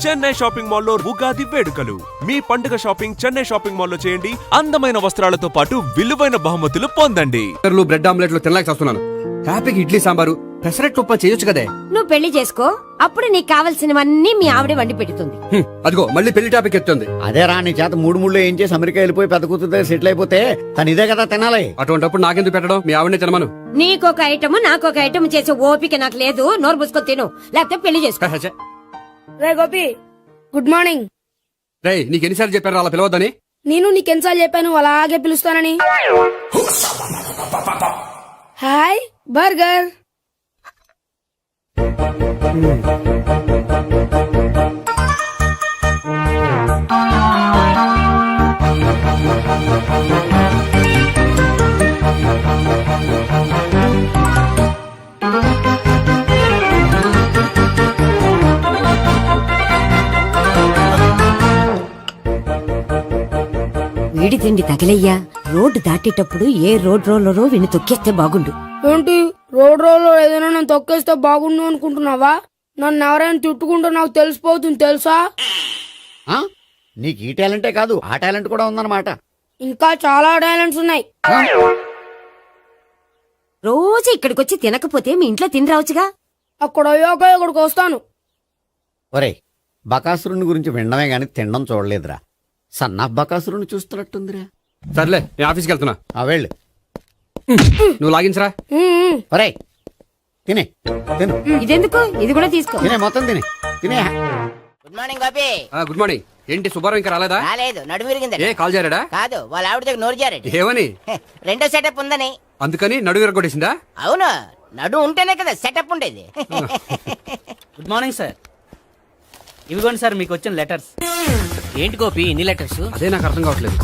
Chennai shopping మాల్లో ఉగాది వేడుకలు. మీ పండుగ షాపింగ్ చెన్నై షాపింగ్ మాల్లో చేయండి. అందమైన వస్త్రాలతో పాటు విలువైన బహుమతులు పొందండి. బ్రెడ్ ఆమ్లెట్లు తినలేక వస్తున్నాను. హ్యాపీగా ఇడ్లీ సాంబారు పెసరెట్ ఉప్మా చేయొచ్చు కదే. నువ్వు పెళ్లి చేసుకో, అప్పుడు నీకు కావలసినవన్నీ మీ ఆవిడే వండి పెడుతుంది. అదిగో మళ్ళీ పెళ్లి టాపిక్ ఎత్తుంది. అదే రా, నీ చేత మూడు ఏం చేసి అమెరికా వెళ్ళిపోయి పెద్ద కూతురు సెటిల్ అయిపోతే తను ఇదే కదా తినాలి. అటువంటిప్పుడు నాకెందుకు పెట్టడం, మీ ఆవిడనే తినమను. నీకొక ఐటమ్ నాకొక ఐటమ్ చేసే ఓపిక నాకు లేదు. నోరు పూసుకొని తిను, లేకపోతే పెళ్లి చేసుకో. రే గోపి, గుడ్ మార్నింగ్. రే నీకు ఎన్నిసార్లు చెప్పారు అలా పిలవద్దని? నేను నీకెన్నిసార్లు చెప్పాను అలాగే పిలుస్తానని. Hi burger. వీడి తిండి తగిలయ్యా. రోడ్డు దాటేటప్పుడు ఏ రోడ్ రోలరో విని తొక్కేస్తే బాగుండు. ఏంటి రోడ్ రోడ్ లో ఏదైనా నన్ను తొక్కేస్తే బాగుండు అనుకుంటున్నావా? నన్ను ఎవరైనా తిట్టుకుంటే నాకు తెలిసిపోతుంది తెలుసా? ఆ? నీకు ఈ టాలెంటే కాదు ఆ టాలెంట్ కూడా ఉందన్నమాట. ఇంకా చాలా టాలెంట్స్ ఉన్నాయి. రోజు ఇక్కడికొచ్చి తినకపోతే మీ ఇంట్లో తిని రావచ్చుగా. అక్కడ అయ్యాక ఇక్కడికి వస్తాను. ఒరేయ్, బకాసురుని గురించి వినడమే గాని తినడం చూడలేదురా. సన్నాఫ్ బకాసురుని చూస్తున్నట్టుందిరా. సర్లే నేను ఆఫీస్కి వెళ్తున్నా. ఆ వెళ్ళు. నువ్వు లాగించరా. ఒరేయ్ తినే తిను. ఇదెందుకు? ఇది కూడా తీసుకో. తినే మొత్తం తినే తినే. Good morning Gopi. Good morning. ఏంటి సుబ్బారావు ఇంకా రాలేదా? రాలేదు, నడుము విరిగింది. ఏ కాల్ జారాడా? కాదు, వాళ్ళ ఆవిడ దగ్గర నోరు జారాడు. ఏమని? రెండో సెటప్ ఉందని. అందుకని నడువు విరగొట్టేసిందా? అవును, నడు ఉంటేనే కదా సెటప్ ఉండేది. Good morning sir. ఇవిగోండి సార్ మీకు వచ్చిన లెటర్స్. ఏంటి గోపి ఇన్ని లెటర్స్? అదే నాకు అర్థం కావట్లేదు.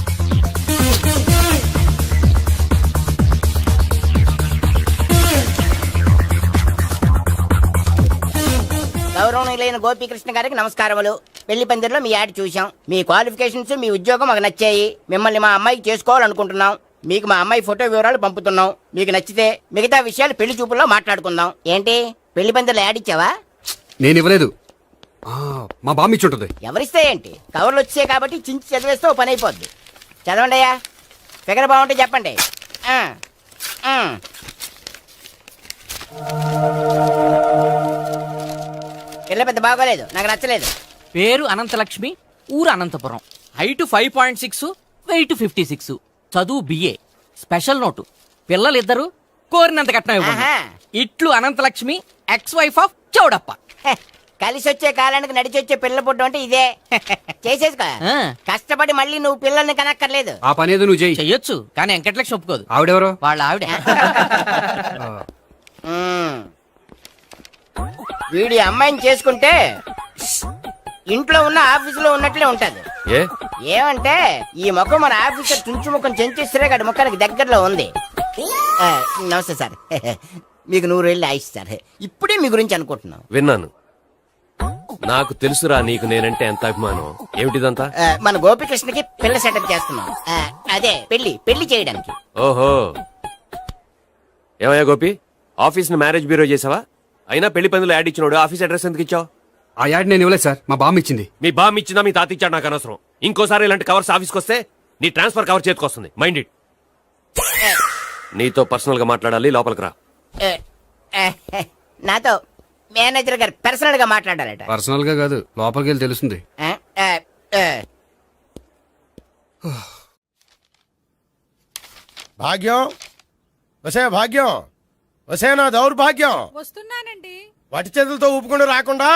గౌరవనీయులైన గోపీకృష్ణ గారికి నమస్కారములు. పెళ్లి పందిరిలో మీ యాడ్ చూసాం. మీ క్వాలిఫికేషన్స్, మీ ఉద్యోగం మాకు నచ్చాయి. మిమ్మల్ని మా అమ్మాయికి చేసుకోవాలనుకుంటున్నాం. మీకు మా అమ్మాయి ఫోటో వివరాలు పంపుతున్నాం. మీకు నచ్చితే మిగతా విషయాలు పెళ్లి చూపుల్లో మాట్లాడుకుందాం. ఏంటి పెళ్లి పందిరిలో యాడ్ ఇచ్చావా? నేను ఇవ్వలేదు. మా బామ్మ ఇచ్చి ఉంటుంది. ఎవరిస్తే ఏంటి, కవర్లు వచ్చాయి కాబట్టి చించి చదివేస్తే ఓ పని అయిపోద్ది. చదవండి అయ్యా, ఫిగర్ బాగుంటే చెప్పండి. పిల్ల పెద్ద బాగోలేదు, నాకు నచ్చలేదు. పేరు అనంతలక్ష్మి, ఊరు అనంతపురం, హైట్ 5.6, వెయిట్ 56, చదువు బిఏ, స్పెషల్ నోటు పిల్లలిద్దరు కోరినంత కట్నం ఇవ్వండి. ఇట్లు Anantalakshmi, ex wife of Chowdappa. కలిసి వచ్చే కాలానికి నడిచి వచ్చే పిల్ల పుట్టు అంటే ఇదే. చేసేసుకో, కష్టపడి మళ్ళీ నువ్వు పిల్లల్ని కనక్కర్లేదు. ఆ పని ఏదో నువ్వు చెయ్యి. చెయ్యొచ్చు, కానీ వెంకటలక్ష్మి ఒప్పుకోదు. ఆవిడెవరో? వాళ్ళ ఆవిడ. వీడి అమ్మాయిని చేసుకుంటే ఇంట్లో ఉన్న ఆఫీసులో ఉన్నట్లే ఉంటది. ఏమంటే ఈ ముఖం మన ఆఫీసర్ చుంచు ముఖం చెంచేశ్వరే గడి ముఖానికి దగ్గరలో ఉంది. నమస్తే సార్, మీకు 100 ఏళ్ళు ఆయుష్ సార్. ఇప్పుడే మీ గురించి అనుకుంటున్నాం. విన్నాను. నాకు తెలుసురా నీకు నేనంటే ఎంత అభిమానం. ఏమిటిదంతా? మన గోపికృష్ణకి పిల్ల సెటప్ చేస్తున్నాం. అదే పెళ్లి చేయడానికి. ఓహో, ఏమయ్యా గోపి, ఆఫీస్ ని మ్యారేజ్ బ్యూరో చేసావా? అయినా పెళ్లి పందులు యాడ్ ఇచ్చినోడు ఆఫీస్ అడ్రస్ ఎందుకు ఇచ్చావు? ఆ యాడ్ నేను ఇవ్వలేదు సార్, మా బామ్మ ఇచ్చింది. మీ బామ్మ ఇచ్చిందా మీ తాత ఇచ్చాడు నాకు అనవసరం. ఇంకోసారి ఇలాంటి కవర్స్ ఆఫీస్కి వస్తే నీ ట్రాన్స్ఫర్ కవర్ చేతికొస్తుంది. Mind it. నీతో పర్సనల్ గా మాట్లాడాలి, లోపలికి రా. నాతో మేనేజర్ గారు పర్సనల్ గా మాట్లాడాలట. పర్సనల్ గా కాదు, లోపలికి వెళ్ళి తెలుస్తుంది. భాగ్యం, వసే భాగ్యం, వసే నా దౌర్భాగ్యం. వస్తున్నానండి. వటి చేతులతో ఊపుకుండా రాకుండా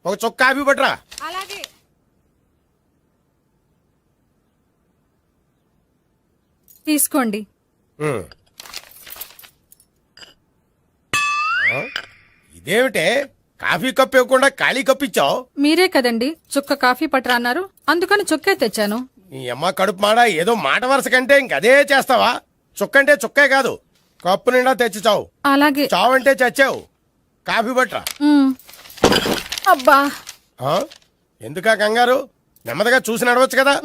ఒక చుక్క కాఫీ పట్టరా. అలాగే. తీసుకోండి. ఇదేమిటే కాఫీ కప్పు ఇవ్వకుండా ఖాళీ కప్పు ఇచ్చావు? మీరే కదండి చుక్క కాఫీ పట్టరా అన్నారు, అందుకని చుక్కే తెచ్చాను. నీ అమ్మ కడుపు మాడ, ఏదో మాట వరుస కంటే ఇంకదే చేస్తావా? చుక్కంటే చుక్కే కాదు, కప్పు నిండా తెచ్చి చావు. అలాగే. చావంటే చచ్చావు. కాఫీ పట్టరా. అబ్బా, ఎందుకా కంగారు? నెమ్మదిగా చూసి నడవచ్చు కదా.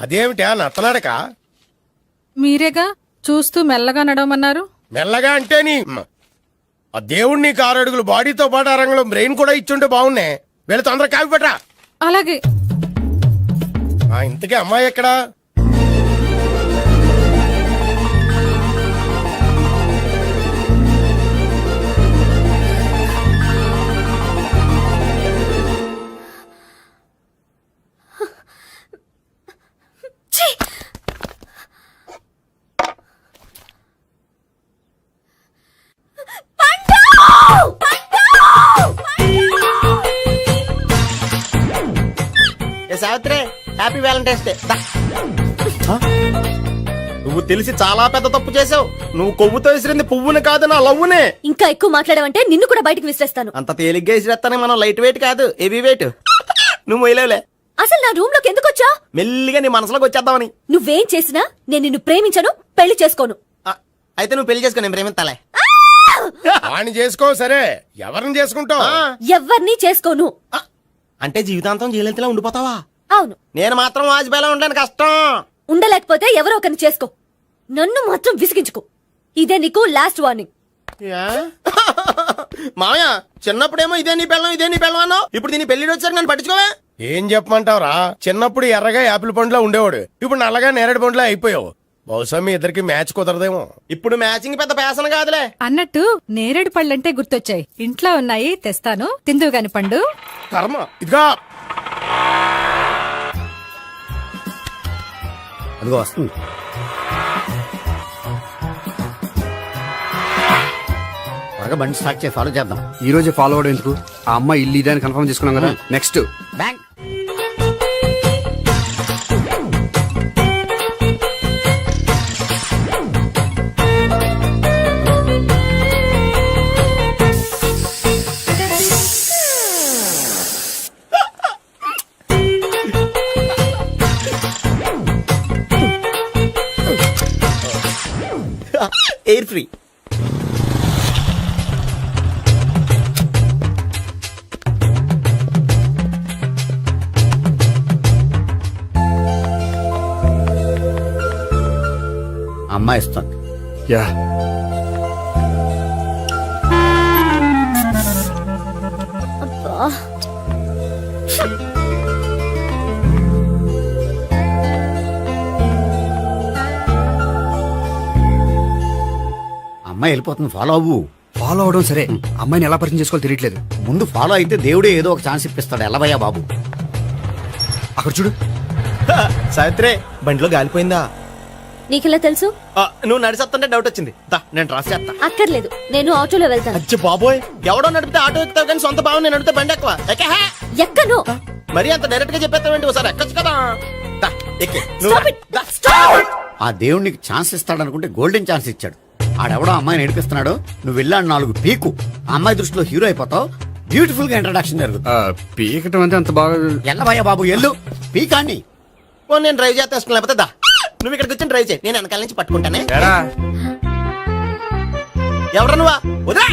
అదేమిటా నత్తనాడక? మీరేగా చూస్తూ మెల్లగా నడవమన్నారు. మెల్లగా అంటే ఆ దేవుడు నీకు 6 అడుగులు బాడీతో పాటు ఆ రంగంలో బ్రెయిన్ కూడా ఇచ్చుంటే బాగున్నాయి. వీళ్ళు తొందరగా కాపీ పెట్టరా. అలాగే. ఇంతకీ అమ్మాయి ఎక్కడా? Savitri, happy Valentine's day. నువ్వు తెలిసి చాలా పెద్ద తప్పు చేసావు. నువ్వు కొవ్వుతో విసిరింది పువ్వుని కాదు, నా లవ్వునే. ఇంకా ఎక్కువ మాట్లాడావంటే నిన్ను కూడా బయటికి విసిరేస్తాను. అంత తేలిగ్గా విసిరేస్తానే మనం లైట్ వెయిట్ కాదు, హెవీ వెయిట్. నువ్వు మొయ్యలేవులే. అసలు నా రూమ్ లోకి ఎందుకు వచ్చా? మెల్లిగా నీ మనసులోకి వచ్చేద్దామని. నువ్వేం చేసినా నేను నిన్ను ప్రేమించను, పెళ్లి చేసుకోను. అయితే నువ్వు పెళ్లి చేసుకో, నేను ప్రేమిస్తాలే. వాణ్ణి చేసుకో. సరే, ఎవరిని చేసుకుంటావు? ఎవ్వరినీ చేసుకోను. అంటే జీవితాంతం జయలలితలా ఉండిపోతావా? అవును. నేను మాత్రం వాజ్పేయిలా ఉండడానికి కష్టం. ఉండలేకపోతే ఎవరో ఒకరిని చేసుకో, నన్ను మాత్రం విసిగించుకో. ఇదే నీకు లాస్ట్ వార్నింగ్. మామయ్య, చిన్నప్పుడేమో ఇదే నీ పెళ్ళం అన్నావు. ఇప్పుడు దీని పెళ్లి వచ్చారు, నన్ను పట్టించుకోవే. ఏం చెప్పమంటావురా? చిన్నప్పుడు ఎర్రగా యాపిల్ పండులో ఉండేవాడు, ఇప్పుడు నల్లగా నేరేడు పండులో అయిపోయావు. బహుశా మీ ఇద్దరికి మ్యాచ్ కుదరదేమో. ఇప్పుడు మ్యాచింగ్ పెద్ద పేసన కాదులే. అన్నట్టు నేరేడు పళ్ళంటే గుర్తొచ్చాయి. ఇంట్లో ఉన్నాయి, తెస్తాను, తిందువు గాని పండు. కర్మ. ఇదిగా అదిగో వస్తుంది. బాగా బండి స్టార్ట్ చేసి ఫాలో చేద్దాం. ఈ రోజే ఫాలో అవడం ఎందుకు? ఆ అమ్మాయి ఇల్లు ఇదే అని కన్ఫర్మ్ చేసుకున్నాం కదా. Next bank. Air free. అమ్మాయి ఇస్తుంది. యా అమ్మాయి వెళ్ళిపోతుంది, ఫాలో అవ్వు. ఫాలో అవడం సరే, అమ్మాయిని ఎలా పరిచయం చేసుకోవాలో తెలియట్లేదు. ముందు ఫాలో అయితే దేవుడే ఏదో ఒక ఛాన్స్ ఇప్పిస్తాడు. ఎల్లవయ్యా బాబు. అక్కడ చూడు. సావిత్రి, బండిలో గాలిపోయిందా? నీకెలా తెలుసు? నువ్వు నడిచేస్తుంటే డౌట్ వచ్చింది. నేను ట్రాస్ చేస్తా. అక్కర్లేదు, నేను ఆటోలో వెళ్తాను. అచ్చి బాబోయ్, ఎవడో నడిపితే ఆటో ఎక్కుతావు కానీ సొంత భావం నేను నడిపితే బండి ఎక్కువ. ఎక్కను. మరి అంత డైరెక్ట్ గా చెప్పేస్తావేంటి? ఒకసారి ఎక్కొచ్చు కదా. దా, ఎక్కి. Stop it. The, stop. ఆ దేవుడికి ఛాన్స్ ఇస్తాడనుకుంటే గోల్డెన్ ఛాన్స్ ఇచ్చాడు. ఆడెవడో అమ్మాయిని నడిపిస్తున్నాడు, నువ్వు వెళ్ళాడు 4 పీకు. ఆ అమ్మాయి దృష్టిలో హీరో అయిపోతావు. బ్యూటిఫుల్ గా ఇంట్రడక్షన్ జరుగుతుంది. పీకటం అంటే అంత బాగా ఎల్లవయ్యా బాబు, ఎల్లు పీకాన్ని. నేను డ్రైవ్ చేస్తే ఇష్టం, లేకపోతే దా, నువ్వు ఇక్కడికి వచ్చి డ్రైవ్ చేయి, నేను వెనకాల నుంచి పట్టుకుంటానే. ఎవరు నువ్వా? వదిలే.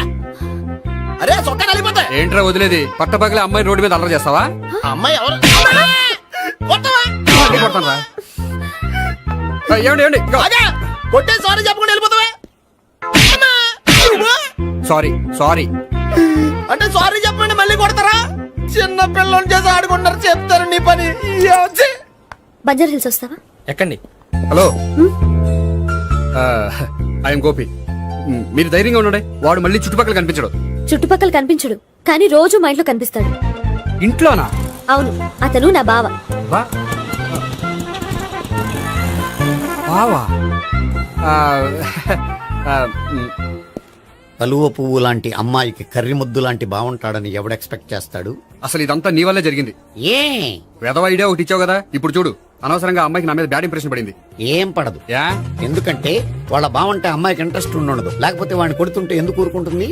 అరే చొక్కా కలిపోతా. ఏంట్రా వదిలేది? పట్టపగలే అమ్మాయి రోడ్డు మీద అల్లరి చేస్తావా? అమ్మాయి ఎవరు? కొడతానురా. ఏమండి కొట్టే సారీ చెప్పకుండా వెళ్ళిపోతావే. సారీ సారీ అంటే సారీ చెప్పండి మళ్ళీ కొడతారా? చిన్న పిల్లలు చేసి ఆడుకుంటారు, చెప్తారు నీ పని. బంజారా హిల్స్ వస్తావా? ఎక్కండి. Hello, I'm Gopi. మీరు ధైర్యంగా ఉండండి. వాడు మళ్ళీ చుట్టుపక్కల కనిపించడు. చుట్టుపక్కల కనిపించడు, కానీ రోజు మా ఇంట్లో కనిపిస్తాడు. ఇంట్లోనా? అవును, అతను నా బావ. బావా? కలువ పువ్వు లాంటి అమ్మాయికి కర్రి ముద్దు లాంటి బాగుంటాడని ఎవడు ఎక్స్పెక్ట్ చేస్తాడు? అసలు ఇదంతా నీ వల్లే జరిగింది. ఏ వెధవ ఐడియా ఒకటి ఇచ్చావు కదా. ఇప్పుడు చూడు, అనవసరంగా అమ్మాయికి నా మీద బ్యాడ్ ఇంప్రెషన్ పడింది. ఏం పడదు. యా? ఎందుకంటే వాళ్ళ బాగుంటే అమ్మాయికి ఇంట్రెస్ట్ ఉండదు. లేకపోతే వాడిని కొడుతుంటే ఎందుకు ఊరుకుంటుంది?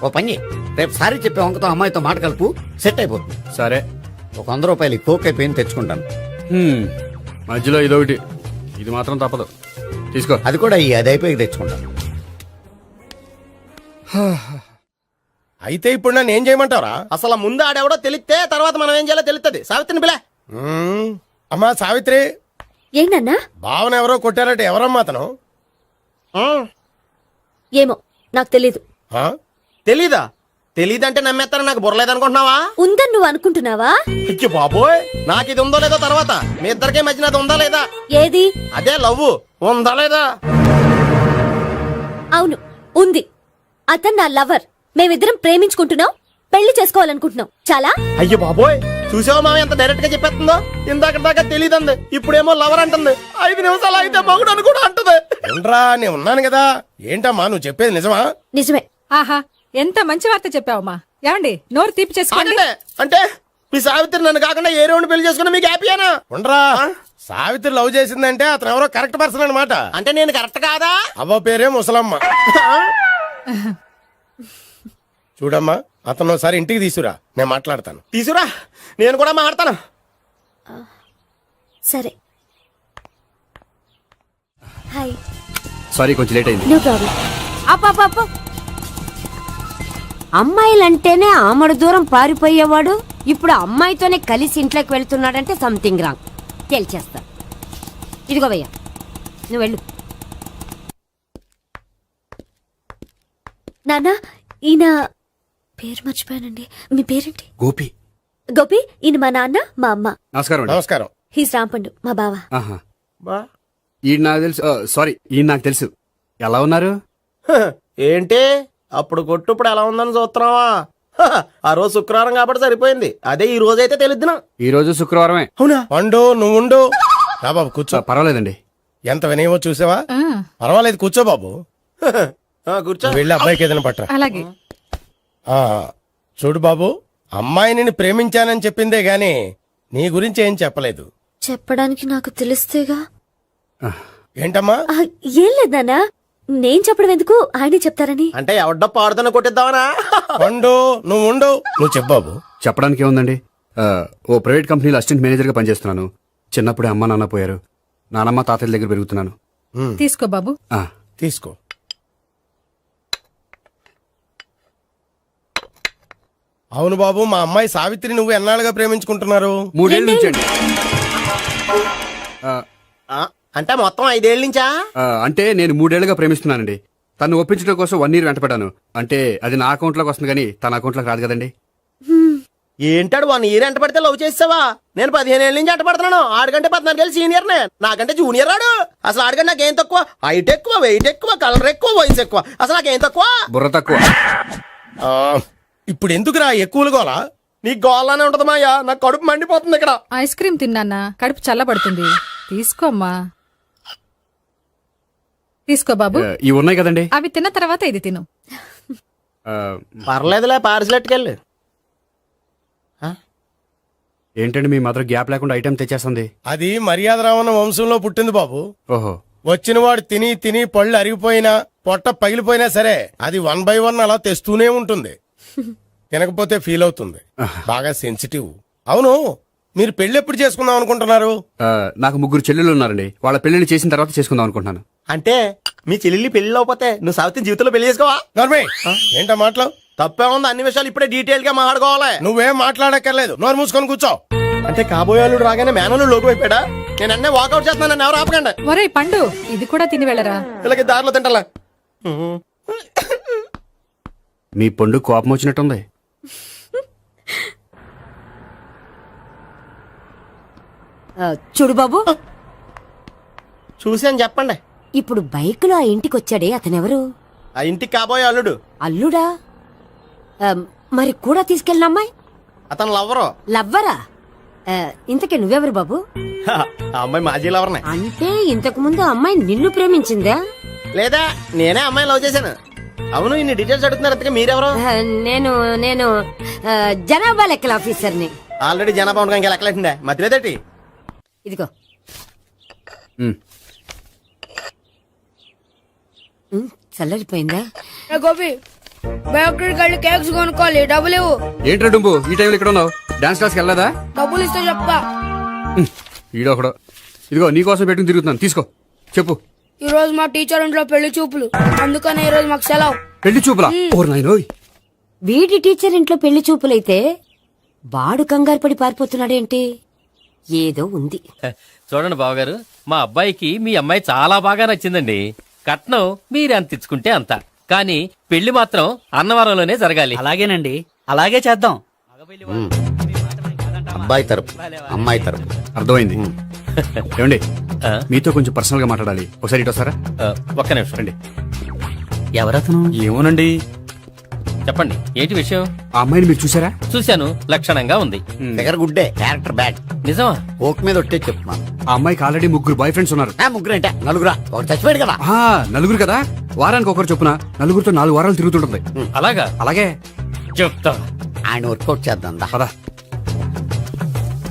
ఓ పని, రేపు సారీ చెప్పే వంకతో అమ్మాయితో మాట కలుపు, సెట్ అయిపోతుంది. సరే, ఒక 100 రూపాయలు కోక్ అయిపోయింది, తెచ్చుకుంటాను. మధ్యలో ఇదొకటి, ఇది మాత్రం తప్పదు. తీసుకో. అది కూడా అది అయిపోయి తెచ్చుకుంటాను. అయితే ఇప్పుడు నన్ను ఏం చేయమంటారా? అసలు ముందు ఆడెవడో తెలిస్తే తర్వాత మనం ఏం చేయాలో తెలుస్తుంది. సావిత్రిని పిల్ల. అమ్మా సావిత్రి, ఏంటన్నా? భావన ఎవరో కొట్టారట, ఎవరమ్మా అతను? ఏమో నాకు తెలీదు. ఆ? తెలీదా? తెలీదంటే నమ్మేస్తారని నాకు బుర్రలేదనుకుంటున్నావా? ఉందని నువ్వు అనుకుంటున్నావా? అయ్యో బాబోయ్, నాకు ఇది ఉందో లేదో తర్వాత. మీ ఇద్దరికే మధ్యన అది ఉందా లేదా? ఏది? అదే లవ్ ఉందా లేదా? అవును, ఉంది. అతను నా లవర్. మేమిద్దరం ప్రేమించుకుంటున్నాం, పెళ్లి చేసుకోవాలనుకుంటున్నాం. చాలా. అయ్యో బాబోయ్, చూసావా మామ ఎంత డైరెక్ట్ గా చెప్పేస్తుందో? ఇందాక దాకా తెలియదండి, ఇప్పుడేమో లవర్ అంటుంది. 5 నిమిషాలు అయితే మగుడు అని కూడా అంటుంది. ఉండరా, నేను ఉన్నాను కదా. ఏంటమ్మా నువ్వు చెప్పేది నిజమా? నిజమే. ఆహా ఎంత మంచి వార్త చెప్పావమ్మా. ఏమండి నోరు తీపి చేసుకోండి. ఆగండి. అంటే మీ సావిత్రి నన్ను కాకుండా ఏ రౌండ్ పెళ్లి చేసుకున్నా మీకు హ్యాపీయేనా? ఉండరా, సావిత్రి లవ్ చేసిందంటే అతను ఎవరో కరెక్ట్ పర్సన్ అనమాట. అంటే నేను కరెక్ట్ కాదా? అవ్వ పేరే ముసలమ్మ. చూడమ్మా, అతను ఒకసారి ఇంటికి తీసుకురా, నేను మాట్లాడతాను. తీసురా, నేను కూడా మాట్లాడతాను. సరే. హాయ్. సారీ కొంచెం లేట్ అయింది. No problem. అప్ప అమ్మాయిలంటేనే ఆమడు దూరం పారిపోయేవాడు ఇప్పుడు అమ్మాయితోనే కలిసి ఇంట్లోకి వెళ్తున్నాడంటే సంథింగ్ రాంగ్ తేల్చేస్తా. ఇదిగో భయ్యా, నువ్వు వెళ్ళు. నాన్న, ఈయన పేరు మర్చిపోయానండి. మీ పేరేంటి? గోపి. గోపి. ఈయన మా నాన్న, మా అమ్మ. నమస్కారం అండి. నమస్కారం. హీస్ రాంపండు, మా బావ. ఆహా. ఈయన నాకు తెలుసు. సారీ, ఈయన నాకు తెలుసు. ఎలా ఉన్నారు? ఏంటి అప్పుడు కొట్టు ఇప్పుడు ఎలా ఉందని చూస్తున్నావా? ఆ రోజు శుక్రవారం కాబట్టి సరిపోయింది. అదే ఈ రోజు అయితే తెలిద్దునా. ఈ రోజు శుక్రవారమే. అవునా? పండు నువ్వు ఉండు. రా బాబు కూర్చో. పర్వాలేదండి. ఎంత వినయమో చూసావా? పర్వాలేదు, కూర్చో బాబు. కూర్చో. నువ్వు వెళ్ళి అబ్బాయికి ఏదైనా పట్టరా. అలాగే. ఆ, చూడు బాబు, అమ్మాయి నిన్ను ప్రేమించానని చెప్పిందే గాని నీ గురించి ఏం చెప్పలేదు. చెప్పడానికి నాకు తెలిస్తేగా. ఏంటమ్మా? ఆ, ఏం లేదు నాన్న, నేను చెప్పడం ఎందుకు, ఆయనే చెప్తారని. అంటే ఎవడ్డో పాడుతున్న కొట్టిద్దామనా? పండు నువ్వు ఉండు. నువ్వు చెప్పు బాబు. చెప్పడానికి ఏముందండి, ఓ ప్రైవేట్ కంపెనీలో అసిస్టెంట్ మేనేజర్గా పనిచేస్తున్నాను. చిన్నప్పుడే అమ్మ నాన్న పోయారు. నానమ్మ తాతయ్య దగ్గర పెరుగుతున్నాను. తీసుకో బాబు. ఆ, తీసుకో. అవును బాబు, మా అమ్మాయి సావిత్రి నువ్వు ఎన్నాళ్ళుగా ప్రేమించుకుంటున్నారు? 3 ఏళ్ళ నుంచి అండి. అంటే మొత్తం 5 ఏళ్ళ నుంచా? అంటే నేను 3 ఏళ్లుగా ప్రేమిస్తున్నానండి. తను ఒప్పించడం కోసం 1 year వెంటపడ్డాను. అంటే అది నా అకౌంట్లోకి వస్తుంది కానీ తన అకౌంట్లోకి రాదు కదండి. ఏంటాడు 1 year ఎంట పడితే లవ్ చేసావా? నేను 15 ఏళ్ళ నుంచి ఎంట పడుతున్నాను. ఆడికంటే 14 ఏళ్ళు సీనియర్ నే, నాకంటే జూనియర్ రాడు. అసలు ఆడికంటే నాకేం తక్కువ? హైట్ ఎక్కువ, వెయిట్ ఎక్కువ, కలర్ ఎక్కువ, వయసు ఎక్కువ. అసలు నాకేం తక్కువ? బుర్ర తక్కువ. ఆ, ఇప్పుడు ఎందుకురా ఎక్కువలు గోలా? నీకు గోళ్ళనే ఉంటది మాయా, నాకు కడుపు మండిపోతుంది ఇక్కడ. ఐస్ క్రీమ్ తిన్నానా, కడుపు చల్లబడుతుంది. తీసుకోమ్మా. తీసుకో బాబు. ఇవి ఉన్నాయి కదండి. అవి తిన్న తర్వాత ఇది తిను. పర్లేదులే, పార్సిలెట్కెళ్ళి. ఏంటండి మీ మదర్ గ్యాప్ లేకుండా ఐటెం తెచ్చేస్తుంది? అది మర్యాద రావణ వంశంలో పుట్టింది బాబు. ఓహో. వచ్చిన వాడు తిని తిని పళ్ళు అరిగిపోయినా పొట్ట పగిలిపోయినా సరే అది 1 by 1 అలా తెస్తూనే ఉంటుంది. తినకపోతే ఫీల్ అవుతుంది. బాగా సెన్సిటివ్. అవును, మీరు పెళ్లి ఎప్పుడు చేసుకుందాం అనుకుంటున్నారు? నాకు 3 చెల్లెళ్ళు ఉన్నారండి. వాళ్ళ పెళ్లిని చేసిన తర్వాత చేసుకుందాం అనుకుంటున్నాను. అంటే మీ చెల్లెల్ని పెళ్లి లేకపోతే నువ్వు సావిత్రి జీవితంలో పెళ్లి చేసుకోవా? నర్మే, ఏంటా మాటలు? తప్పే ఉంది, అన్ని విషయాలు ఇప్పుడే డీటెయిల్ గా మాట్లాడుకోవాలి. నువ్వేం మాట్లాడక్కర్లేదు, నోరు మూసుకొని కూర్చో. అంటే కాబోయే వాళ్ళు రాగానే మేనలు లోకి అయిపోయాడా? నేను అన్నీ వాకౌట్ చేస్తున్నాను, నన్ను ఎవరు ఆపకండి. ఒరే పండు, ఇది కూడా తిని వెళ్ళరా. ఇలాగే దారిలో తింటలా. మీ పండు కోపం వచ్చినట్టుంది. చూడు బాబు, చూసి అని చెప్పండి. ఇప్పుడు బైక్ లో ఆ ఇంటికి వచ్చాడే అతనెవరు? ఆ ఇంటికి కాబోయే అల్లుడు. అల్లుడా? మరి కూడా తీసుకెళ్ళిన అమ్మాయి అతను లవ్వరు. లవ్వరా? ఇంతకే నువ్వెవరు బాబు? ఆ అమ్మాయి మాజీ లవర్నే. అంటే ఇంతకు ముందు అమ్మాయి నిన్ను ప్రేమించిందా? లేదా నేనే అమ్మాయి లవ్ చేశాను. అవును, ఇన్ని డీటెయిల్స్ అడుగుతున్నారు. అంతగా మీరెవరు? నేను నేను జనాభా లెక్కల ఆఫీసర్ని. ఆల్రెడీ జనాభా ఉండగా ఇంకా లెక్కలేసిందే మధ్యలేదేటి? ఇదిగో. చల్లరిపోయిందా? గోపి, బేకరీకి వెళ్ళి కేక్స్ కొనుక్కోవాలి, డబ్బులు ఇవ్వు. ఏంట్రా డుంబు ఈ టైంలో ఇక్కడ ఉన్నావు? డాన్స్ క్లాస్కి వెళ్ళదా? డబ్బులు ఇస్తే చెప్తా. ఈడొకడు. ఇదిగో నీకోసం పెట్టుకుని తిరుగుతున్నాను, తీసుకో. చెప్పు. ఈ రోజు మా టీచర్ ఇంట్లో పెళ్లి చూపులు, అందుకనే ఈ రోజు మాకు సెలవు. పెళ్లి చూపులా? ఓర్ నాయనోయ్. వీడి టీచర్ ఇంట్లో పెళ్లి చూపులైతే వాడు కంగారు పడి పారిపోతున్నాడేంటి? ఏదో ఉంది. చూడండి బావగారు, మా అబ్బాయికి మీ అమ్మాయి చాలా బాగా నచ్చిందండి. కట్నం మీరే అంత ఇచ్చుకుంటే అంత, కానీ పెళ్లి మాత్రం అన్నవరంలోనే జరగాలి. అలాగేనండి, అలాగే చేద్దాం. అబ్బాయి తరపు అమ్మాయి తరపు. అర్థమైంది. ఏమండి ఆ? మీతో కొంచెం పర్సనల్ గా మాట్లాడాలి. ఒకసారి ఇటు వస్తారా? ఒక్క నిమిషం రండి. ఎవరతను? ఏమోనండి. చెప్పండి, ఏంటి విషయం? ఆ అమ్మాయిని మీరు చూసారా? చూశాను, లక్షణంగా ఉంది. ఫిగర్ గుడ్డే, క్యారెక్టర్ బ్యాడ్. నిజమా? ఓక్ మీద ఒట్టే చెప్తున్నాను. ఆ అమ్మాయికి ఆల్రెడీ 3 బాయ్ ఫ్రెండ్స్ ఉన్నారు. ముగ్గురు అంటే నలుగురా, ఒకటి చచ్చిపోయాడు కదా. ఆ, నలుగురు కదా, వారానికి ఒకరు చొప్పున నలుగురితో 4 వారాలు తిరుగుతుంటుంది. అలాగా? అలాగే. చెప్తా. ఆయన వర్కౌట్ చేద్దాం దా. పద.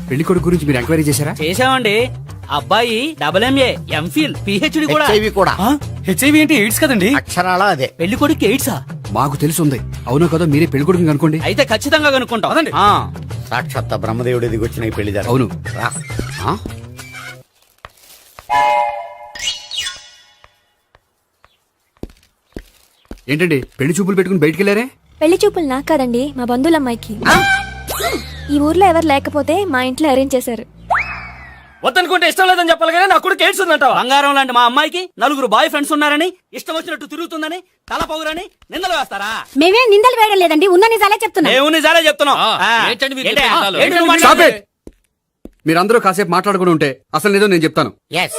పెళ్లి కొడుకు గురించి మీరు ఎంక్వైరీ చేశారా? చేశామండి. అబ్బాయి MA, MPhil, PhD కూడా. HIV కూడా. హెచ్ఐవి ఏంటి? ఎయిడ్స్ కదండి. అక్షరాలా అదే. పెళ్లి కొడుకు ఎయిడ్సా? మాకు తెలుసుంది. అవునో కదా, మీరే పెళ్లి కొడుకుని అనుకోండి. అయితే ఖచ్చితంగా కనుక్కుంటాం. అదండి. సాక్షాత్ బ్రహ్మదేవుడి దిగి వచ్చిన ఈ పెళ్లి జరగదు. అవును. రా. ఆ? ఏంటండి పెళ్లి చూపులు పెట్టుకుని బయటికి వెళ్ళారే? పెళ్లి చూపులు నాకు కాదండి, మా బంధువుల అమ్మాయికి. ఈ ఊర్లో ఎవరు లేకపోతే మా ఇంట్లో అరేంజ్ చేశారు. వద్దనుకుంటే ఇష్టం లేదని చెప్పాలి కానీ నా కొడుకు ఎయిడ్స్ ఉందంటావా? బంగారం లాంటి మా అమ్మాయికి 4 బాయ్ ఫ్రెండ్స్ ఉన్నారని, ఇష్టం వచ్చినట్టు తిరుగుతుందని, తల పౌరని నిందలు వేస్తారా? మేమే నిందలు వేయడం లేదండి, ఉన్న నిజాలే చెప్తున్నా. మేము నిజాలే చెప్తున్నాం. ఏంటండి మీరు ఏంటి? చెప్పే నిజాలు? ఏంటి నువ్వు Stop మాట్లాడేది? it! మీరందరూ కాసేపు మాట్లాడుకుని ఉంటే అసలు నిజం నేను చెప్తాను. Yes.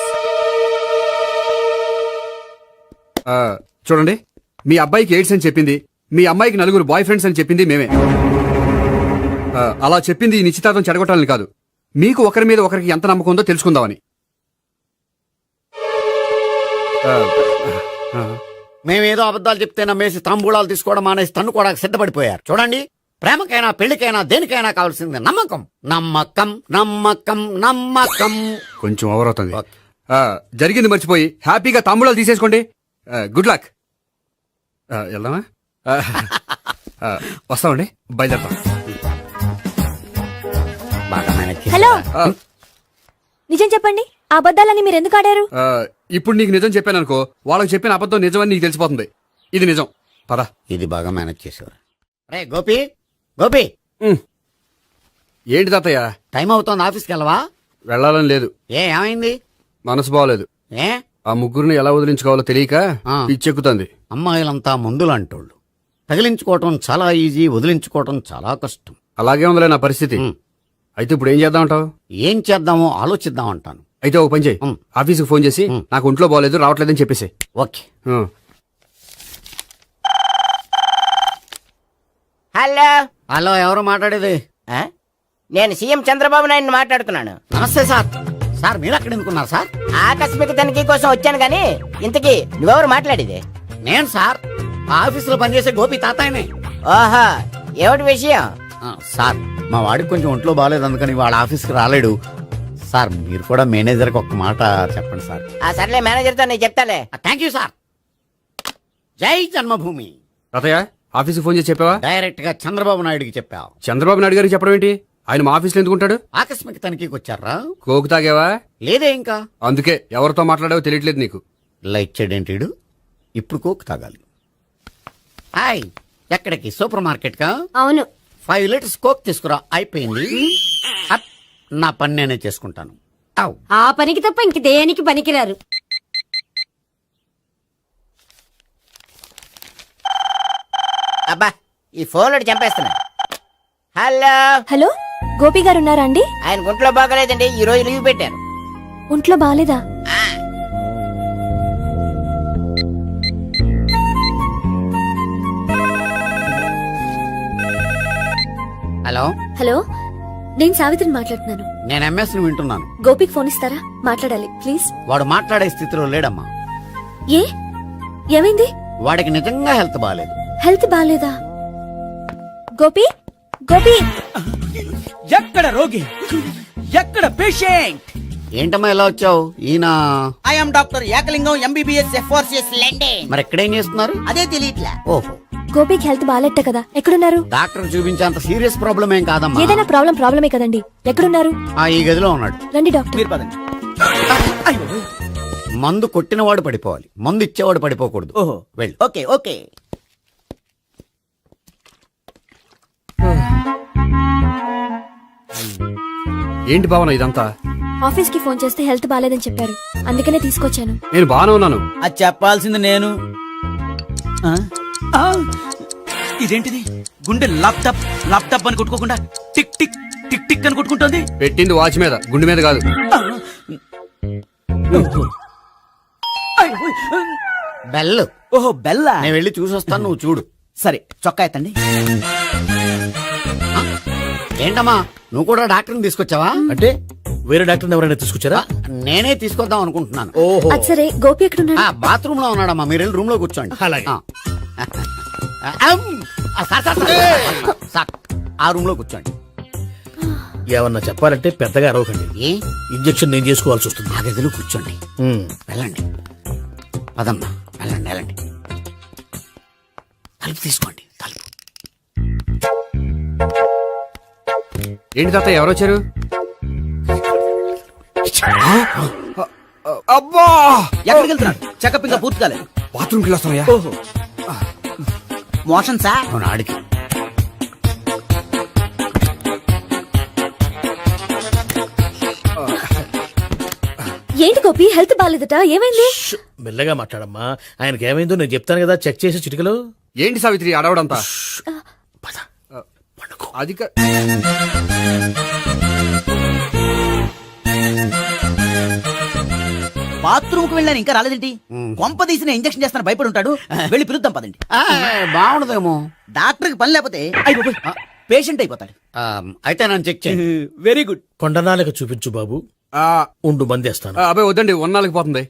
చూడండి, మీ అబ్బాయికి ఎయిడ్స్ అని చెప్పింది, మీ అమ్మాయికి 4 బాయ్ ఫ్రెండ్స్ అని చెప్పింది మేమే. అలా చెప్పింది ఈ నిశ్చితార్థం చెడగొట్టాలని కాదు, మీకు ఒకరి మీద ఒకరికి ఎంత నమ్మకం ఉందో తెలుసుకుందామని. మేమేదో అబద్ధాలు చెప్తే నమ్మేసి తాంబూలాలు తీసుకోవడం మానేసి తన్నుకోవడానికి సిద్ధపడిపోయారు. చూడండి, ప్రేమకైనా పెళ్లికైనా దేనికైనా కావాల్సింది నమ్మకం. నమ్మకం నమ్మకం నమ్మకం. కొంచెం ఓవర్ అవుతుంది. జరిగింది మర్చిపోయి హ్యాపీగా తాంబూలాలు తీసేసుకోండి. Good luck. వెళ్దామా? వస్తామండి, బయలుదేరతాం. బాగా మేనేజ్ చేశారు. హలో, నిజం చెప్పండి, ఆ అబద్ధాలని మీరు ఎందుకు ఆడారు? ఇప్పుడు నీకు నిజం చెప్పాను అనుకో, వాళ్ళకి చెప్పిన అబద్ధం నిజమని నీకు తెలిసిపోతుంది. ఇది నిజం. పద. ఇది బాగా మేనేజ్ చేసేవారు. రే గోపి, గోపి, ఏంటి తాతయ్య? టైం అవుతోంది, ఆఫీస్కి వెళ్ళవా? వెళ్ళాలని లేదు. ఏమైంది? మనసు బాగోలేదు. ఏ ఆ ముగ్గురిని ఎలా వదిలించుకోవాలో తెలియక పిచ్చెక్కుతుంది. అమ్మాయిలంతా మందులాంటోళ్ళు. తగిలించుకోవటం చాలా ఈజీ, వదిలించుకోవటం చాలా కష్టం. అలాగే ఉందిలే నా పరిస్థితి. అయితే ఇప్పుడు ఏం చేద్దామంటావు? ఏం చేద్దామో ఆలోచిద్దాం అంటాను. అయితే ఒక పని చేయి, ఆఫీస్కి ఫోన్ చేసి నాకు ఒంట్లో బాగోలేదు రావట్లేదని చెప్పేసి. ఓకే. హలో. హలో, ఎవరు మాట్లాడేది? నేను సీఎం చంద్రబాబు నాయుడు మాట్లాడుతున్నాను. నమస్తే సార్. సార్ మీరు అక్కడ ఎందుకున్నారు సార్? ఆకస్మిక తనిఖీ కోసం వచ్చాను గానీ ఇంతకీ నువ్వెవరు మాట్లాడేది? నేను సార్, ఆఫీసులో పనిచేసే గోపి తాతాయనే. ఓహో, ఏమిటి విషయం? సార్, మా వాడికి కొంచెం ఒంట్లో బాగాలేదు, అందుకని వాళ్ళ ఆఫీస్కి రాలేడు. సార్, మీరు కూడా మేనేజర్కి ఒక మాట చెప్పండి సార్. సర్లే, మేనేజర్తో నేను చెప్తాలే. Thank you sir. జై జన్మభూమి. తాతయ్య, ఆఫీస్కి ఫోన్ చేసి చెప్పావా? డైరెక్ట్ గా చంద్రబాబు నాయుడుకి చెప్పావు. చంద్రబాబు నాయుడు గారికి చెప్పడం ఏంటి? ఆయన మా ఆఫీస్లో ఎందుకుంటాడు? ఆకస్మిక తనిఖీకి వచ్చారా? కోకు తాగావా? లేదే ఇంకా. అందుకే ఎవరితో మాట్లాడావో తెలియట్లేదు నీకు. లైట్ చేయడేంటిడు? ఇప్పుడు కోక్ తాగాలి. హాయ్, ఎక్కడికి? సూపర్ మార్కెట్ కా? అవును. 5 లీటర్స్ కోక్ తీసుకురా. అయిపోయింది. అప్, నా పని నేనే చేసుకుంటాను. ఔ. ఆ పనికి తప్ప ఇంక దేనికి పనికిరారు. అబ్బా, ఈ ఫోన్ లో చంపేస్తున్నా. హలో. హలో, గోపి గారు ఉన్నారా అండి? ఆయన గుంట్లో బాగలేదండి, ఈ రోజు లీవ్ పెట్టారు. ఒంట్లో బాగాలేదా? హలో. హలో, నేను సావిత్రిని మాట్లాడుతున్నాను. నేను ఎంఎస్ ని వింటున్నాను. గోపికి ఫోన్ ఇస్తారా? మాట్లాడాలి ప్లీజ్. వాడు మాట్లాడే స్థితిలో లేడమ్మా. ఏ, ఏమైంది? వాడికి నిజంగా హెల్త్ బాగాలేదు. హెల్త్ బాగాలేదా? గోపి, గోపి. ఎక్కడ రోగి, ఎక్కడ పేషెంట్? ఏంటమ్మా ఎలా వచ్చావు? ఈయన I'm doctor Ekalingam MBBS FRCS London. మరి ఎక్కడేం చేస్తున్నారు? అదే తెలియట్లే. ఓహో, గోపికి హెల్త్ బాగాలెట్ట కదా, ఎక్కడున్నారు? డాక్టర్ చూపించేంత సీరియస్ ప్రాబ్లం ఏం కాదమ్మా. ఏదైనా ప్రాబ్లమే కదండి. ఎక్కడున్నారు? ఈ గదిలో ఉన్నాడు. రండి డాక్టర్. మీరు పదండి. మందు కొట్టినవాడు పడిపోవాలి, మందు ఇచ్చేవాడు పడిపోకూడదు. ఓహో, వెళ్ళు. Okay okay. ఏంటి భావన ఇదంతా? ఆఫీస్ కి ఫోన్ చేస్తే హెల్త్ బాగాలేదని చెప్పారు, అందుకనే తీసుకొచ్చాను. నేను బాగానే ఉన్నాను. అది చెప్పాల్సింది నేను. ఆ? ఆ! ఇదేంటిది గుండె ల్యాప్టాప్ ల్యాప్టాప్ అని కొట్టుకోకుండా టిక్ టిక్ టిక్ టిక్ అని కొట్టుకుంటోంది. పెట్టింది వాచ్ మీద, గుండె మీద కాదు. బెల్. ఓహో బెల్లా. నేను వెళ్ళి చూసొస్తాను, నువ్వు చూడు. సరే చొక్కా ఎత్తండి. ఏంటమ్మా నువ్వు కూడా డాక్టర్ని తీసుకొచ్చావా? అంటే వేరే డాక్టర్ ఎవరైనా తీసుకొచ్చారా? నేనే తీసుకొద్దాం అనుకుంటున్నాను. ఓహో అది సరే, గోపి ఎక్కడున్నాడు? బాత్రూమ్ లో ఉన్నాడమ్మా, మీరు వెళ్ళి రూమ్ లో కూర్చోండి. అలాగే. సార్ ఆ రూమ్ లో కూర్చోండి. ఏమన్నా చెప్పాలంటే పెద్దగా అరవకండి. ఏ ఇంజెక్షన్ నేను చేసుకోవాల్సి వస్తుంది. ఆ గదిలో కూర్చోండి. వెళ్ళండి పదమ్మా, వెళ్ళండి వెళ్ళండి. తలుపు తీసుకోండి, తలుపు. ఏంటి తాత ఎవరు వచ్చారు? అబ్బా, ఎక్కడికి వెళ్తున్నాడు? చెకప్ ఇంకా పూర్తి కాలేదు. బాత్రూమ్కి వెళ్ళొస్తానయ్యా. ఓహో మోషన్ సార్. అవును, ఆడికి. ఏంటి గోపి, హెల్త్ బాగాలేదట, ఏమైంది? మెల్లగా మాట్లాడమ్మా. ఆయనకి ఏమైందో నేను చెప్తాను కదా, చెక్ చేసి చిటికలో. ఏంటి సావిత్రి అడవడంతా? అది బాత్రూమ్ కు వెళ్ళాను ఇంకా రాలేదేంటి? కొంప తీసిన ఇంజక్షన్ చేస్తాను భయపడి ఉంటాడు. వెళ్ళి పిలుద్దాం పదండి. బాగుండదేమో. డాక్టర్ కి పని లేకపోతే పేషెంట్ అయిపోతాడు. అయితే నన్ను చెక్ చేయి. Very good. కొండనాలకు చూపించు బాబు. ఉండు మందేస్తాను. అబ్బాయి వద్దండి, ఉన్నాళ్ళకి పోతుంది.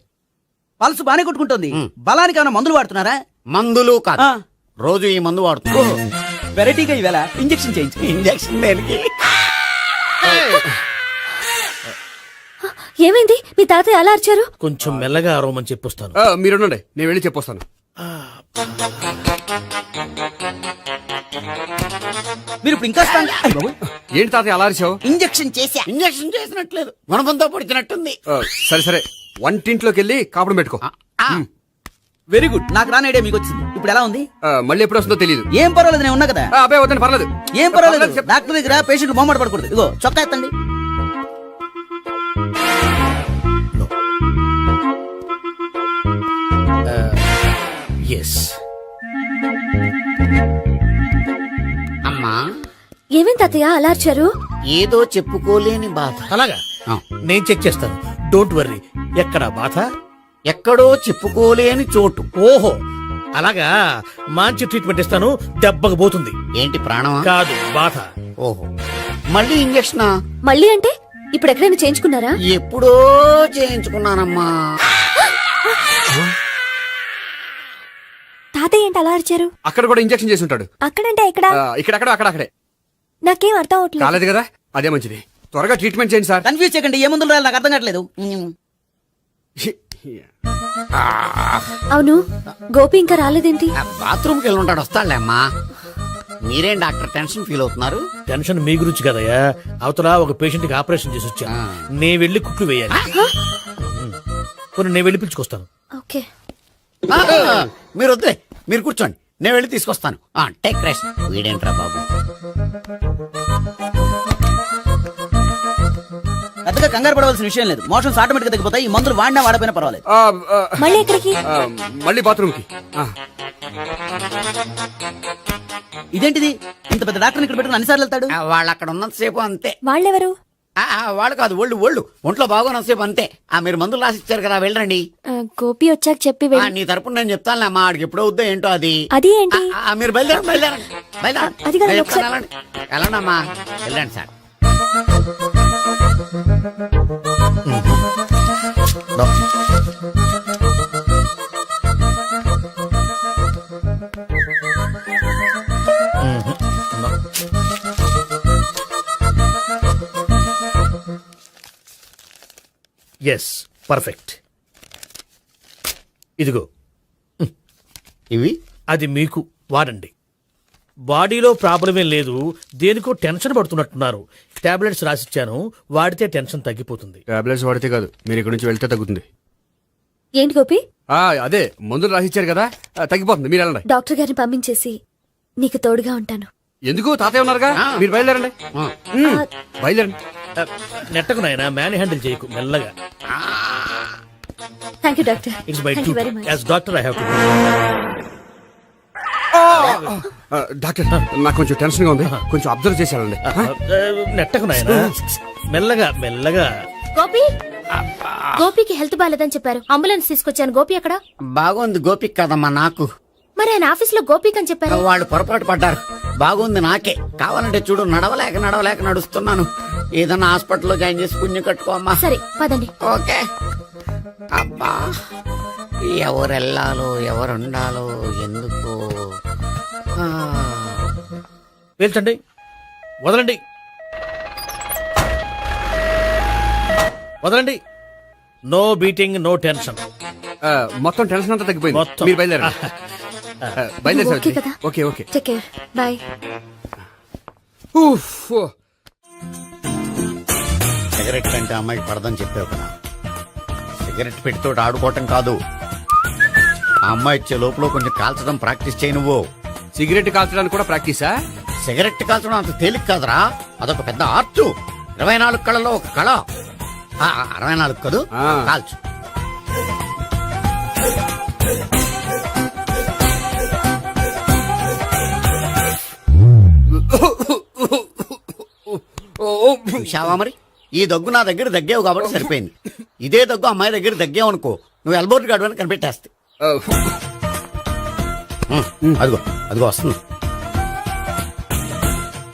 పల్సు బానే కొట్టుకుంటుంది. బలానికి ఏమైనా మందులు వాడుతున్నారా? మందులు కాదు, రోజు ఈ మందు వాడుతున్నా. వెరైటీగా ఈవేళ ఇంజక్షన్ చేయించు. ఇంజక్షన్ దేనికి? ఏమైంది? మీ తాతయ్య అలా అరిచారు? కొంచెం మెల్లగా అరవమని చెప్పొస్తాను. మీరుండండి, నేను వెళ్ళి చెప్పొస్తాను. మీరు ఇప్పుడు ఇంకా ఏంటి తాతయ్య అలా అరిచావు? ఇంజక్షన్ చేశా. ఇంజక్షన్ చేసినట్లేదు, గుణపంతో పొడిచినట్టుంది. సరే సరే, వంటింట్లోకి వెళ్ళి కాపురం పెట్టుకో. Very good. నాకు రాని ఐడియా మీకు వచ్చింది. ఇప్పుడు ఎలా ఉంది? మళ్ళీ ఎప్పుడు వస్తుందో తెలియదు. ఏం పర్వాలేదు, నేను ఉన్నా కదా. అబ్బాయి వద్దండి, పర్లేదు. ఏం పర్వాలేదు. డాక్టర్ దగ్గర పేషెంట్ మొహమాట పడకూడదు. ఇగో చొక్కా ఎత్తండి. ఎస్. అమ్మా, ఏమేం తాతయ్య అలా అరిచారు? ఏదో చెప్పుకోలేని బాధ. అలాగా, నేను చెక్ చేస్తాను. Don't worry. ఎక్కడ బాధ? ఎక్కడో చెప్పుకోలేని చోటు. ఓహో అలాగా, మంచి ట్రీట్మెంట్ ఇస్తాను, దెబ్బకు పోతుంది. ఏంటి ప్రాణమా? కాదు, బాధ. ఓహో, మళ్ళీ ఇంజక్షనా? మళ్ళీ అంటే ఇప్పుడు ఎక్కడైనా చేయించుకున్నారా? ఎప్పుడో చేయించుకున్నానమ్మా. తాతయ్య ఏంటి అలా అరిచారు? అక్కడ కూడా ఇంజక్షన్ చేసి ఉంటాడు. అక్కడంటే ఎక్కడ? ఇక్కడక్కడ అక్కడే. నాకేం అర్థం అవట్లేదు. కాలేదు కదా, అదే మంచిది. త్వరగా ట్రీట్మెంట్ చేయండి సార్. కన్ఫ్యూజ్ చేయకండి. ఏ మందులు రాయాలి నాకు అర్థం కావట్లేదు. అవును, గోపి ఇంకా రాలేదేంటి? బాత్రూమ్కి వెళ్ళి ఉంటాడు, వస్తాడులే అమ్మా. మీరేం డాక్టర్ టెన్షన్ ఫీల్ అవుతున్నారు? టెన్షన్ మీ గురించి కదయ్యా. అవతల ఒక పేషెంట్ కి ఆపరేషన్ చేసి వచ్చా. నే వెళ్ళి కుట్లు వేయాలి. నేను వెళ్ళి పిలుచుకొస్తాను. ఓకే, మీరు వద్దే, మీరు కూర్చోండి, నేను వెళ్ళి తీసుకొస్తాను. Take rest. వీడేంట్రా బాబు, పెద్దగా కంగారు పడవలసిన విషయం లేదు. మోషన్స్ ఆటోమేటిక్ గా తగ్గిపోతాయి. ఈ మందులు వాడినా వాడపోయినా పర్వాలేదు. మళ్ళీ ఎక్కడికి? మళ్ళీ బాత్రూమ్కి. ఇదేంటిది? ఇంత పెద్ద డాక్టర్ ఇక్కడ పెట్టుకుని అన్నిసార్లు వెళ్తాడు? వాళ్ళు అక్కడ ఉన్నంతసేపు అంతే. వాళ్ళెవరు? వాళ్ళు కాదు, ఒళ్ళు ఒంట్లో బాగోనంతసేపు అంతే. మీరు మందులు రాసి ఇచ్చారు కదా, వెళ్ళండి. గోపి వచ్చాక చెప్పి నీ తరపున నేను చెప్తానులే అమ్మా, ఆడికి ఎప్పుడో వద్దో ఏంటో అది. అది ఏంటి? మీరు బయలుదేరండి. అది కాదు, నేను ఒకసారి- చెప్తాను, వెళ్ళండి అమ్మా, వెళ్ళండి సార్. Yes, perfect. ఇదిగో ఇవి అది మీకు వాడండి. బాడీలో ప్రాబ్లమే లేదు, దేనికో టెన్షన్ పడుతున్నట్టున్నారు. టాబ్లెట్స్ రాసిచ్చాను, వాడితే టెన్షన్ తగ్గిపోతుంది. టాబ్లెట్స్ వాడితే కాదు, మీరు ఇక్కడ నుంచి వెళ్తే తగ్గుతుంది. ఏంటి గోపి? అదే మందులు రాసిచ్చారు కదా, తగ్గిపోతుంది. మీరు వెళ్ళండి. డాక్టర్ గారిని పంపించేసి నీకు తోడుగా ఉంటాను. ఎందుకు? తాతయ్య ఉన్నారుగా, మీరు బయలుదేరండి. బయలుదేరండి. నెట్టకు నాయన మ్యాన్ హ్యాండిల్ చేయకు మెల్లగా. Thank you doctor. It's bye thank two you very much. As doctor I have to. Doctor నాకు కొంచెం టెన్షన్ గా ఉంది, కొంచెం అబ్జర్వ్ చేశానండి. నెట్టకు నాయన మెల్లగా మెల్లగా. గోపి, గోపికి హెల్త్ బాగాలేదని చెప్పారు. అంబులెన్స్ తీసుకొచ్చాను. గోపి అక్కడ? బాగుంది గోపిక్ కదమ్మా నాకు. మరి ఆయన ఆఫీస్ లో గోపిక్ అని చెప్పారు. వాళ్ళు పొరపాటు పడ్డారు. బాగుంది నాకే. కావాలంటే చూడు, నడవలేక నడుస్తున్నాను. ఏదన్నా హాస్పిటల్లో జాయిన్ చేసి పుణ్యం కట్టుకో అమ్మా. సరే పదండి. ఓకే. అబ్బా, ఎవరు వెళ్ళాలో ఎవరు ఉండాలో ఎందుకు. పేల్చండి, వదలండి, వదలండి. No beating, no tension. మొత్తం టెన్షన్ అంతా తగ్గిపోయింది. మొత్తం. మీరు బయలుదేరండి. ఓకే కదా? Okay okay. Take care. Bye. Cigarette కంటే అమ్మాయికి పడదని చెప్పావు కదా. సిగరెట్ పెట్టితో ఆడుకోవటం కాదు, ఆ అమ్మాయి ఇచ్చే లోపల కొంచెం కాల్చడం ప్రాక్టీస్ చేయి నువ్వు. సిగరెట్ కాల్చడానికి కూడా ప్రాక్టీసా? సిగరెట్ కాల్చడం అంత తేలిక కాదురా, అదొక పెద్ద ఆర్ట్. 24 కళలో ఒక కళ. 64 కదూ, కాల్చు. చూశావా మరి, ఈ దగ్గు నా దగ్గర దగ్గేవు కాబట్టి సరిపోయింది. ఇదే దగ్గు అమ్మాయి దగ్గర దగ్గేవు అనుకో, నువ్వు ఎల్బోర్డ్ గార్డు అని కనిపెట్టేస్తే. అదిగో అదిగో వస్తుంది.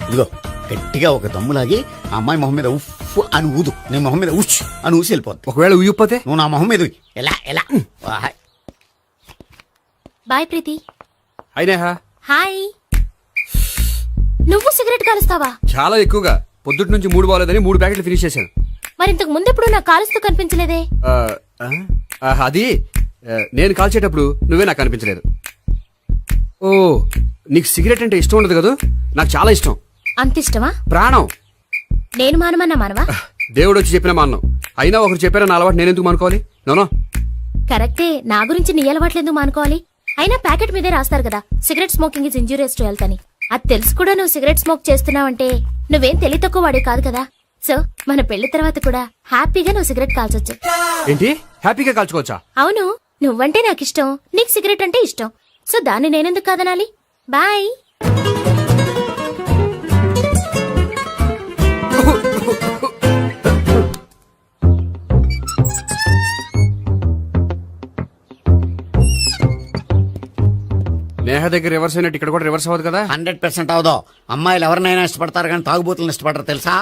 ఇదిగో గట్టిగా ఒక దమ్ములాగి ఆ అమ్మాయి మొహం మీద ఉఫ్ అని ఊదు. నీ మొహం మీద ఉచ్ అని ఊసి వెళ్ళిపోద్ది. ఒకవేళ ఊయకపోతే నువ్వు నా మొహం మీద ఉయ్. ఎలా ఎలా. బాయ్ ప్రీతి. అయినా హాయ్. నువ్వు సిగరెట్ కాలుస్తావా? చాలా ఎక్కువగా. పొద్దుటి నుంచి 3 బాగోలేదని 3 ప్యాకెట్లు ఫినిష్ చేశాను. మరి ఇంతకు ముందెప్పుడు నాకు కాలుస్తూ కనిపించలేదే? అది నేను కాల్చేటప్పుడు నువ్వే నాకు కనిపించలేదు. ఓ, నీకు సిగరెట్ అంటే ఇష్టం ఉండదు కదా? నాకు చాలా ఇష్టం. అంత ఇష్టమా? ప్రాణం. నేను మానమన్నా మానవా? దేవుడు వచ్చి చెప్పిన మానం. అయినా ఒకరు చెప్పారా నా అలవాటు నేనెందుకు మానుకోవాలి? నోనో. కరెక్టే, నా గురించి నీ అలవాట్లు ఎందుకు మానుకోవాలి? అయినా ప్యాకెట్ మీదే రాస్తారు కదా, cigarette smoking is injurious to health అని. అది తెలుసు కూడా నువ్వు సిగరెట్ స్మోక్ చేస్తున్నావంటే నువ్వేం తెలివి తక్కువ వాడే కాదు కదా. సో మన పెళ్లి తర్వాత కూడా హ్యాపీగా నువ్వు సిగరెట్ కాల్చొచ్చు. ఏంటి, హ్యాపీగా కాల్చుకోవచ్చా? అవును, నువ్వంటే నాకు ఇష్టం, నీకు సిగరెట్ అంటే ఇష్టం. సో దాన్ని నేనెందుకు కాదనాలి? బాయ్. నేహ దగ్గర రివర్స్ అయినట్టు ఇక్కడ కూడా రివర్స్ అవ్వదు కదా? 100% అవదో. అమ్మాయిలు ఎవరినైనా ఇష్టపడతారు కానీ తాగుబోతులను ఇష్టపడరు తెలుసా?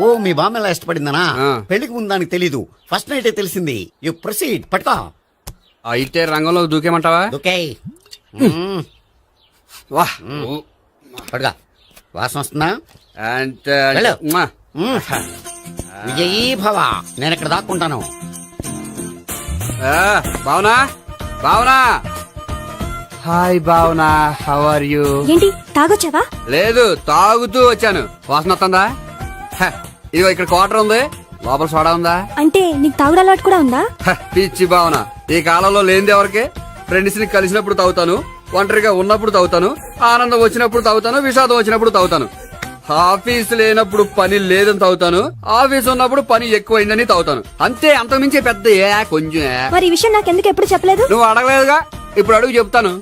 ఓ, మీ బామ్మ ఎలా ఇష్టపడిందనా? పెళ్లికి ముందు దానికి తెలీదు, ఫస్ట్ నైట్ తెలిసింది. You proceed. పట్టుకో. అయితే రంగంలో దూకేమంటావా? ఓకే. వాహ్, పట్టుగా. వాసన వస్తుందా? వెళ్ళు. విజయీ భవ. నేను ఇక్కడ దాక్కుంటాను. Bhavana, Bhavana. Hi Bhavana, how are you? ఏంటి, తాగొచ్చావా? లేదు, తాగుతూ వచ్చాను. వాసన వస్తుందా? ఇదిగో ఇక్కడ క్వార్టర్ ఉంది, లోపల సోడా ఉందా? అంటే నీకు తాగుడు అలవాటు కూడా ఉందా? పిచ్చి భావన, ఈ కాలంలో లేనిది ఎవరికి? ఫ్రెండ్స్ ని కలిసినప్పుడు తాగుతాను, ఒంటరిగా ఉన్నప్పుడు తాగుతాను, ఆనందం వచ్చినప్పుడు తాగుతాను, విషాదం వచ్చినప్పుడు తాగుతాను. ఆఫీస్ లేనప్పుడు పని లేదని తాగుతాను, ఆఫీస్ ఉన్నప్పుడు పని ఎక్కువైందని తాగుతాను. అంతే, అంతకుమించే పెద్ద కొంచెం. మరి ఈ విషయం నాకెందుకు ఎప్పుడు చెప్పలేదు? నువ్వు అడగలేదుగా, ఇప్పుడు అడుగు చెప్తాను.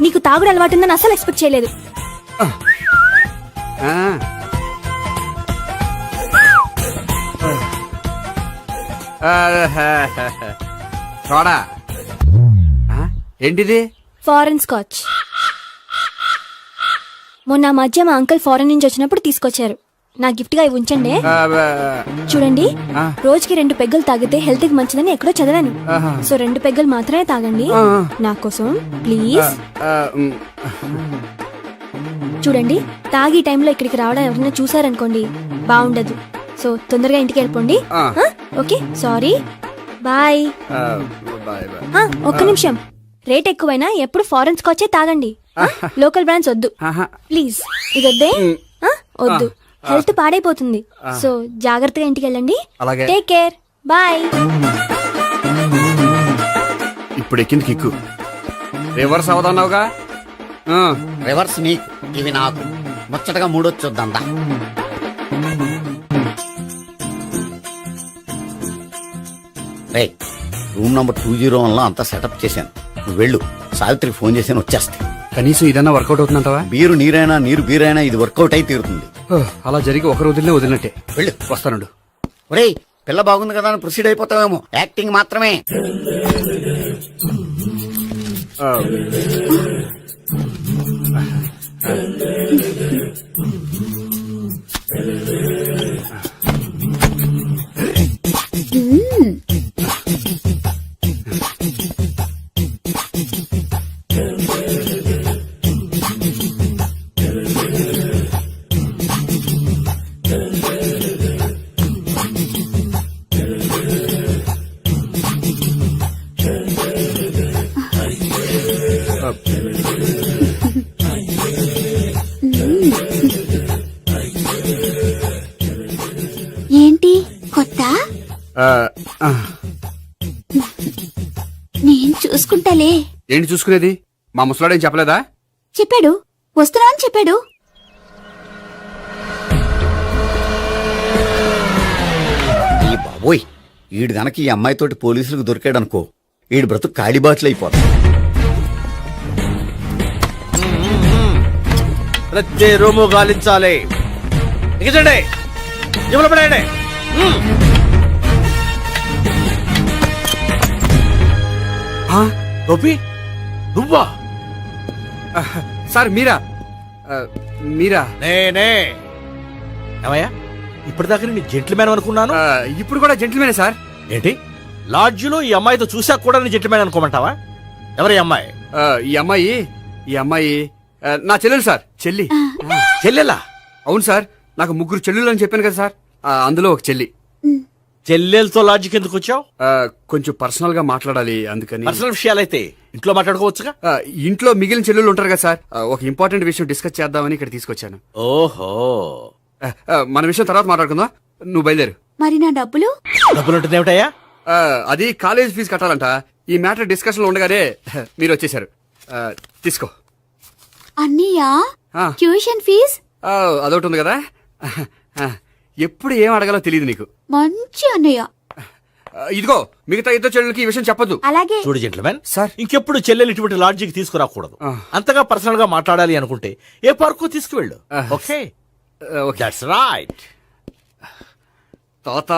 నీకు తాగుడు అలవాటు ఉందని అసలు ఎక్స్పెక్ట్ చేయలేదు. చూడా, ఏంటిది? Foreign scotch. మొన్న మధ్య మా అంకుల్ ఫారెన్ నుంచి వచ్చినప్పుడు తీసుకొచ్చారు. నా గిఫ్ట్ గా ఇవి ఉంచండి. చూడండి, రోజుకి 2 పెగ్గలు తాగితే హెల్త్ కి మంచిదని ఎక్కడో చదివాను. సో 2 పెగ్గలు మాత్రమే తాగండి నా కోసం ప్లీజ్. చూడండి, తాగి టైంలో ఇక్కడికి రావడం ఎవరైనా చూసారనుకోండి బాగుండదు. సో తొందరగా ఇంటికి వెళ్ళిపోండి. Okay, sorry, bye. ఒక్క నిమిషం, రేట్ ఎక్కువైనా ఎప్పుడు ఫారెన్ స్కాచే తాగండి. లోకల్ బ్రాండ్స్ వద్దు ప్లీజ్. ఇది వద్దే, వద్దు, హెల్త్ పాడైపోతుంది. సో జాగ్రత్తగా ఇంటికి వెళ్ళండి. Take care, bye. ఇప్పుడు ఎక్కింది కిక్కు. రివర్స్ అవదన్నావుగా? రివర్స్ నీకు, ఇవి నాకు. ముచ్చటగా 3 వచ్చొద్దా? రే రూమ్ నంబర్ 201 లో అంతా సెటప్ చేశాను. నువ్వు వెళ్ళు, సావిత్రికి ఫోన్ చేశాను, వచ్చేస్తే. కనీసం ఇదన్నా వర్కౌట్ అవుతుందంటావా? బీరు నీరైనా నీరు బీరైనా ఇది వర్కౌట్ అయి తీరుతుంది. అలా జరిగి ఒకరు వదిలినట్టే. వెళ్ళు. వస్తానుండు. ఒరేయ్ పిల్ల బాగుంది కదా అని ప్రొసీడ్ అయిపోతావేమో, యాక్టింగ్ మాత్రమే. ఏంటి కొత్త? నేను చూసుకుంటాలే. ఏంటి చూసుకునేది? మా ముసలాడేం చెప్పలేదా? చెప్పాడు, వస్తున్నా అని చెప్పాడు. ఈ బాబోయ్, ఈడు గనక ఈ అమ్మాయితోటి పోలీసులకు దొరికాడనుకో, ఈడు బ్రతుకు కాళీబాట్లు అయిపోతాడు. ప్రతి రూము గాలించాలి. ఎగచండి, జబ్బులు పడండి. గోపి నువ్వా? సార్ మీరా? మీరా? నేనే. ఏమయ్యా, ఇప్పటిదాకా నేను జెంట్లమ్యాన్ అనుకున్నాను. ఇప్పుడు కూడా జెంటిల్మేనే సార్. ఏంటి, లాడ్జిలో ఈ అమ్మాయితో చూసాక కూడా నేను జెంట్లమ్యాన్ అనుకోమంటావా? ఎవరి అమ్మాయి? ఈ అమ్మాయి నా చెల్లెలు సార్. చెల్లి. చెల్లెలా? అవును సార్, నాకు 3 చెల్లెలు అని చెప్పాను కదా సార్, అందులో ఒక చెల్లి. చెల్లెలతో లాడ్జికి ఎందుకు వచ్చావు? కొంచెం పర్సనల్ గా మాట్లాడాలి, అందుకని. పర్సనల్ విషయాలైతే ఇంట్లో మాట్లాడుకోవచ్చుగా. ఇంట్లో మిగిలిన చెల్లెలు ఉంటారు కదా సార్, ఒక ఇంపార్టెంట్ విషయం డిస్కస్ చేద్దామని ఇక్కడ తీసుకొచ్చాను. ఓహో, మన విషయం తర్వాత మాట్లాడుకుందాం, నువ్వు బయలుదేరు. మరి నా డబ్బులు? డబ్బులు ఉంటుంది ఏమిటయ్యా? అది కాలేజ్ ఫీజు కట్టాలంట. ఈ మ్యాటర్ డిస్కషన్ లో ఉండగానే మీరు వచ్చేసారు. తీసుకో. అన్నయ్యా, ట్యూషన్ ఫీజ్? అదొకటి ఉంది కదా. ఎప్పుడు ఏం అడగాలో తెలియదు నీకు. మంచి అన్నయ్య. ఇదిగో, మిగతా ఇద్దరు చెల్లెలకి ఈ విషయం చెప్పొద్దు. అలాగే. చూడు జెంట్లమెన్ సార్, ఇంకెప్పుడు చెల్లెలు ఇటువంటి లాడ్జికి తీసుకురాకూడదు. అంతగా పర్సనల్ గా మాట్లాడాలి అనుకుంటే ఏ పార్కు తీసుకువెళ్ళు. Okay, that's right. తాత.